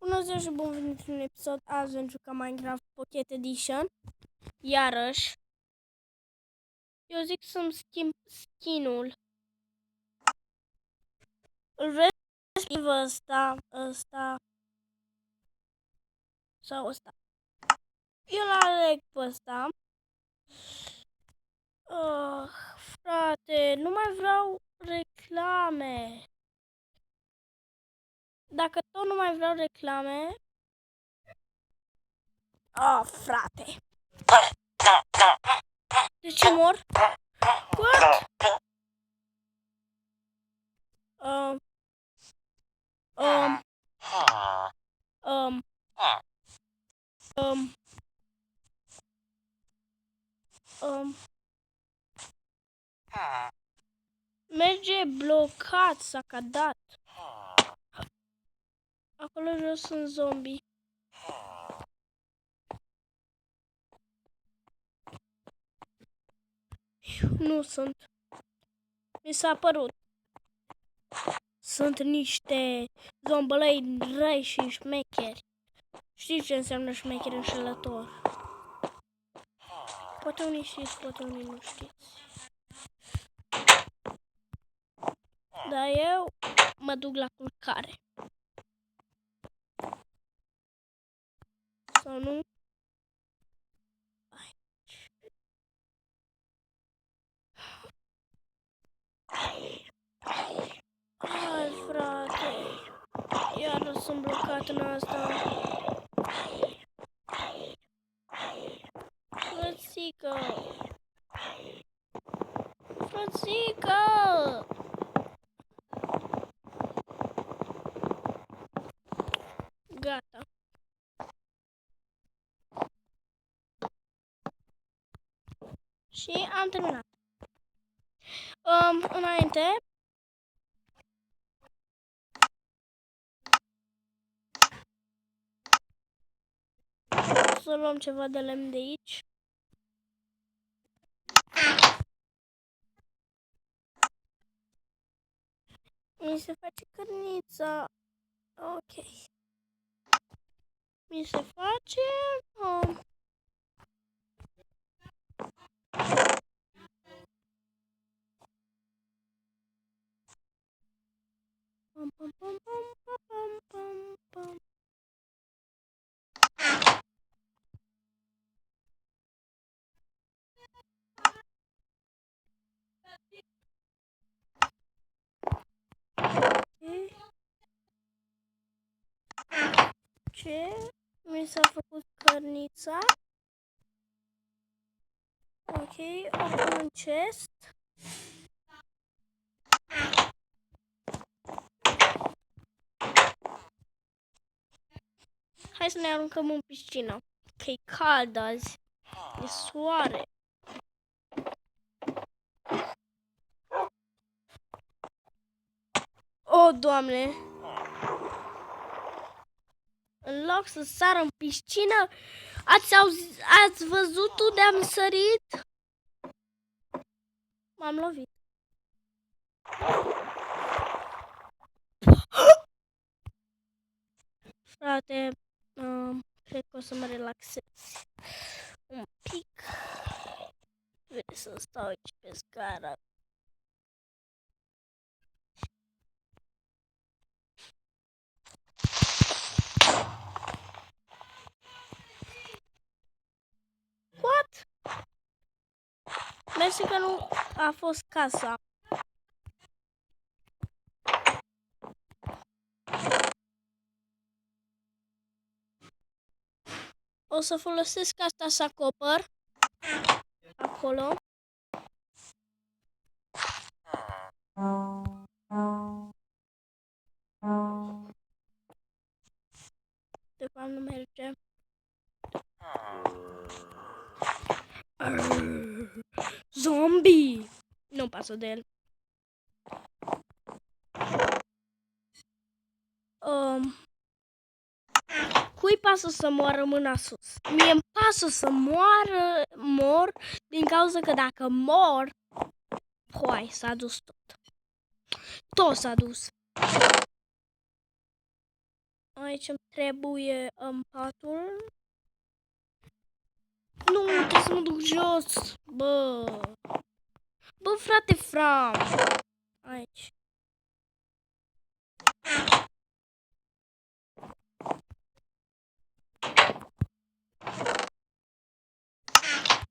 Bună ziua și bun venit în un episod. Azi vom juca Minecraft Pocket Edition. Iarăși. Eu zic să-mi schimb skin-ul. Îl vreți să schimb ăsta sau ăsta? Eu l-aleg pe ăsta. Frate, nu mai vreau reclame. Dacă tot nu mai vreau reclame... frate. De ce mor? What? Merge blocat, s-a cadat. Acolo jos sunt zombie. Nu sunt. Mi s-a părut. Sunt niște zombolei răi și șmecheri. Știți ce înseamnă șmecher înșelător? Poate unii știți, poate unii nu știți. Dar eu mă duc la culcare. Sau nu? Hai, frate. Iar sunt blocat în asta. Frățică! Frățică! Gata. Și am terminat. Înainte... Să luăm ceva de lemn de aici. Mi se face cărnița. Ok. Mi se face... Pam, pam, pam, pam, pam, pam, pam. Ce? Mi s-a făcut cărnița. Ok, o pun în chest. Hai să ne aruncăm în piscină, că e cald azi. E soare. O, Doamne! În loc să sar în piscină, ați văzut unde am sărit? M-am lovit. Frate, cred că o să mă relaxez un pic. Vrei să stau aici pe scară. What? Mersi că nu a fost casa. O să folosesc asta să acopăr. Acolo. De fapt nu merge. Zombie! Nu pasă de el. Cui pasă să moară mâna sus? Mie-mi pasă să mor din cauza că dacă mor, poi s-a dus tot. Tot s-a dus. Aici îmi trebuie patul. Nu, trebuie să mă duc jos. Bă. Bă, frate Fram. Aici.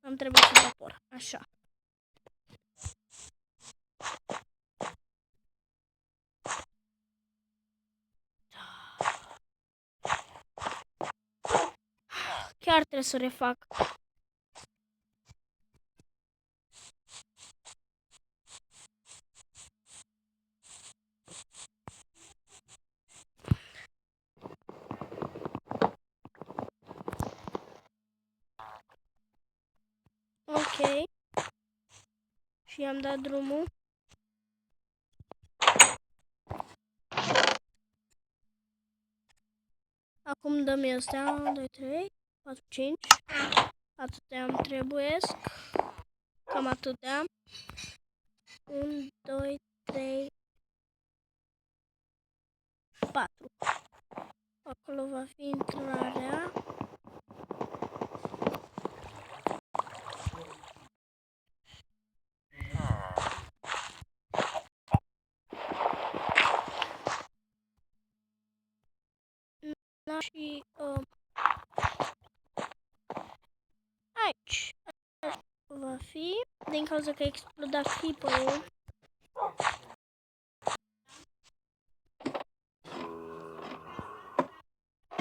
Am trebuie și vapor. Așa. Chiar trebuie să refac. Ok. Și am dat drumul. Acum dăm astea. 1, 2, 3, 4, 5. Atâtea îmi trebuiesc. Cam atâtea. 1, 2, 3, 4. Acolo va fi intrarea. Și aici va fi, din cauza că a explodat creeper-ul.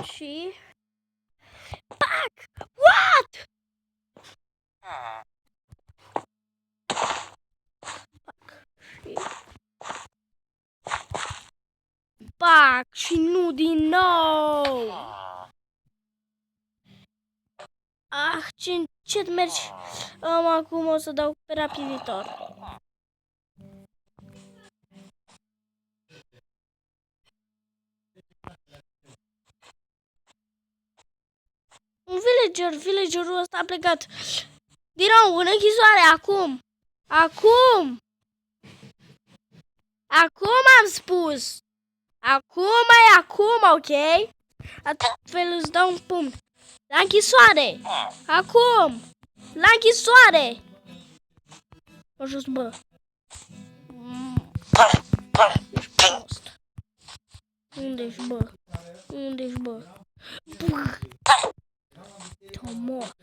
Și pac! What? Pac. Și pac! Și nu din nou! Ah, ce încet mergi. Acum o să dau pe rapiditor. Un villagerul ăsta a plecat. Din nou, în închisoare, acum. Acum. Acum am spus. Acum e acum, ok? Altfel îți dau un pumn. La închisoare. Acum. La închisoare. Mă jos, bă. Ești prost. Unde-și, bă? Unde-și, bă? Te omor.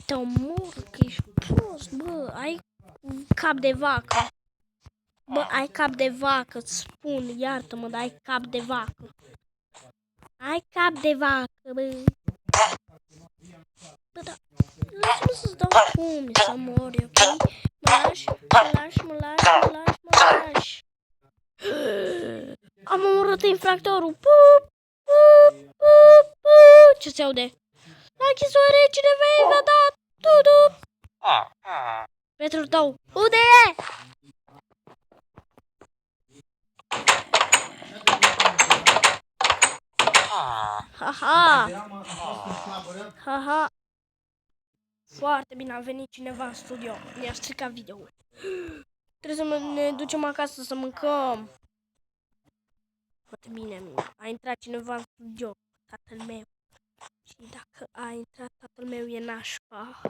Te omor, că ești prost, bă. Ai cap de vacă. Bă, ai cap de vacă, îți spun, iartă-mă, dar ai cap de vacă. Ai cap de vacă, bă. Bă, da, lasă-mă să-ți dau pumni să mori, ok? Mă lași, mă lași, mă lași, mă lași, mă lași. Am omorât infractorul. Pup, pup, pup, pup. Ce se aude? La închisoare, cineva i-a dat tudu. Petrul tău, unde e? Haha! Haha! Foarte bine, a venit cineva în studio. Mi-a stricat video-ul. Trebuie să ne ducem acasă să mâncăm. Foarte bine, a intrat cineva în studio. Tatăl meu. Și dacă a intrat tatăl meu e nașpa.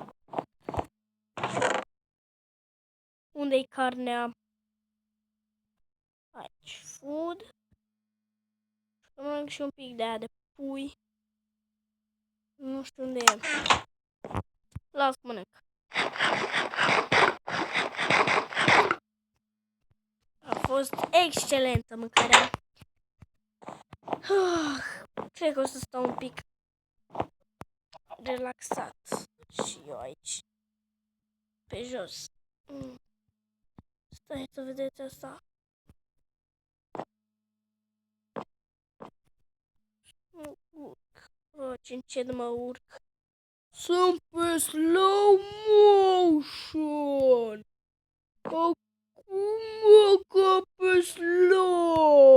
Unde-i carnea? Aici, food. Să mănânc și un pic de aia de pui. Nu știu unde e. Las mănânc. A fost excelentă mâncarea. Cred că o să stau un pic relaxat și eu aici, pe jos. Stai să vedeți asta. Ce încet mă urc. Sunt pe slow motion. Acum că pe slow.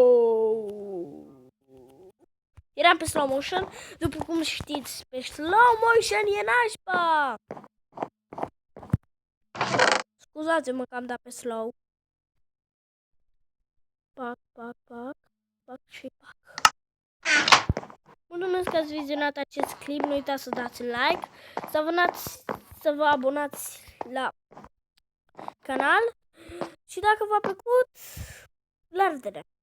Eram pe slow motion, după cum știți, pe slow motion e nașpa. Scuzați-mă că am dat pe slow. pac și pac. Mulțumesc că ați vizionat acest clip. Nu uitați să dați like, să vă abonați la canal și dacă v-a plăcut, la revedere!